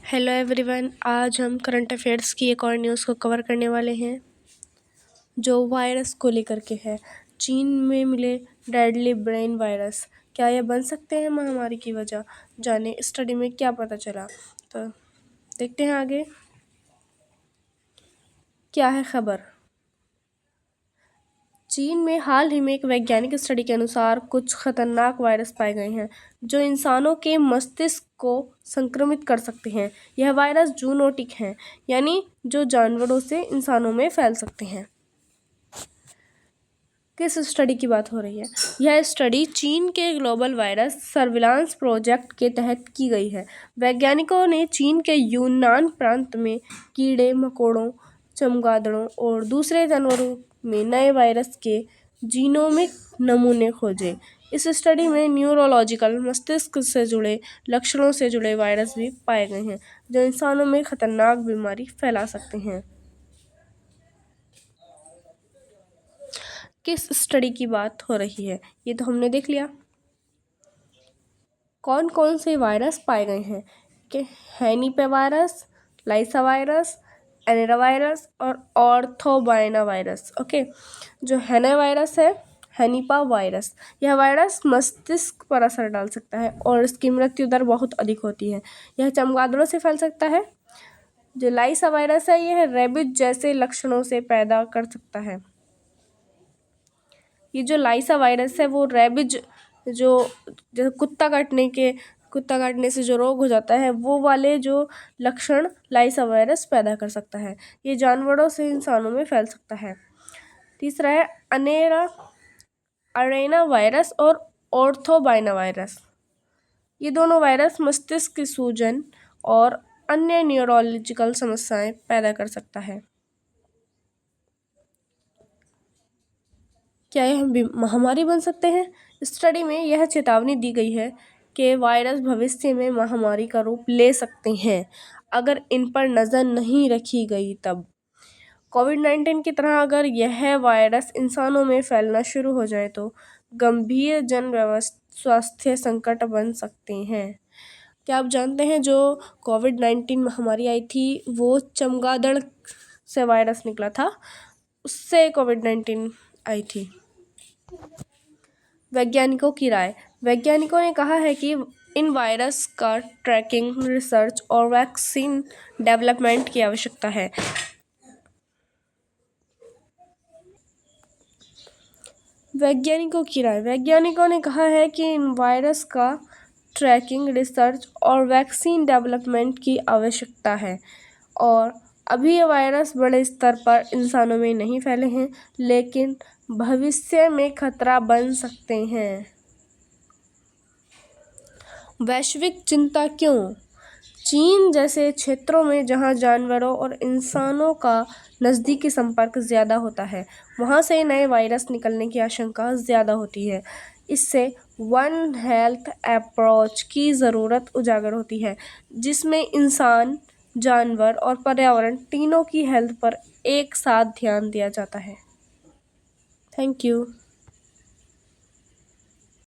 Hello everyone, आज हम current affairs की एक और न्यूज़ को कवर करने वाले हैं जो वायरस को लेकर के है। चीन में मिले डेडली ब्रेन वायरस, क्या यह बन सकते हैं महामारी की वजह? जाने स्टडी में क्या पता चला। तो देखते हैं आगे क्या है खबर। चीन में हाल ही में एक वैज्ञानिक स्टडी के अनुसार कुछ खतरनाक वायरस पाए गए हैं जो इंसानों के मस्तिष्क को संक्रमित कर सकते हैं। यह वायरस जूनोटिक हैं, यानी जो जानवरों से इंसानों में फैल सकते हैं। किस स्टडी की बात हो रही है? यह स्टडी चीन के ग्लोबल वायरस सर्विलांस प्रोजेक्ट के तहत की गई है। वैज्ञानिकों ने चीन के यूनान प्रांत में कीड़े मकोड़ों, चमगादड़ों और दूसरे जानवरों में नए वायरस के जीनोमिक नमूने खोजे। इस स्टडी में न्यूरोलॉजिकल मस्तिष्क से जुड़े लक्षणों से जुड़े वायरस भी पाए गए हैं जो इंसानों में खतरनाक बीमारी फैला सकते हैं। किस स्टडी की बात हो रही है ये तो हमने देख लिया। कौन कौन से वायरस पाए गए हैं कि हेनिपेवायरस, लाइसा वायरस, एनेरा वायरस और ऑर्थोबाइना वायरस। ओके, जो हेना वायरस है, हेनिपा वायरस, यह वायरस मस्तिष्क पर असर डाल सकता है और इसकी मृत्यु दर बहुत अधिक होती है। यह चमगादड़ों से फैल सकता है। जो लाइसा वायरस है यह रेबिज जैसे लक्षणों से पैदा कर सकता है। ये जो लाइसा वायरस है वो रेबिज जो कुत्ता काटने से जो रोग हो जाता है वो वाले जो लक्षण लाइसा वायरस पैदा कर सकता है। ये जानवरों से इंसानों में फैल सकता है। तीसरा है अरेना वायरस और ऑर्थोबाइना वायरस। ये दोनों वायरस मस्तिष्क की सूजन और अन्य न्यूरोलॉजिकल समस्याएं पैदा कर सकता है। क्या यह महामारी बन सकते हैं? स्टडी में यह चेतावनी दी गई है कि वायरस भविष्य में महामारी का रूप ले सकते हैं अगर इन पर नज़र नहीं रखी गई तब। कोविड-19 की तरह अगर यह वायरस इंसानों में फैलना शुरू हो जाए तो गंभीर स्वास्थ्य संकट बन सकते हैं। क्या आप जानते हैं जो कोविड-19 महामारी आई थी वो चमगादड़ से वायरस निकला था, उससे कोविड-19 आई थी। वैज्ञानिकों की राय। वैज्ञानिकों ने कहा है कि इन वायरस का ट्रैकिंग, रिसर्च और वैक्सीन डेवलपमेंट की आवश्यकता है। वैज्ञानिकों की राय। वैज्ञानिकों ने कहा है कि इन वायरस का ट्रैकिंग, रिसर्च और वैक्सीन डेवलपमेंट की आवश्यकता है और अभी ये वायरस बड़े स्तर पर इंसानों में नहीं फैले हैं लेकिन भविष्य में खतरा बन सकते हैं। वैश्विक चिंता क्यों? चीन जैसे क्षेत्रों में जहां जानवरों और इंसानों का नज़दीकी संपर्क ज़्यादा होता है वहां से नए वायरस निकलने की आशंका ज़्यादा होती है। इससे वन हेल्थ अप्रोच की ज़रूरत उजागर होती है जिसमें इंसान, जानवर और पर्यावरण तीनों की हेल्थ पर एक साथ ध्यान दिया जाता है। Thank you.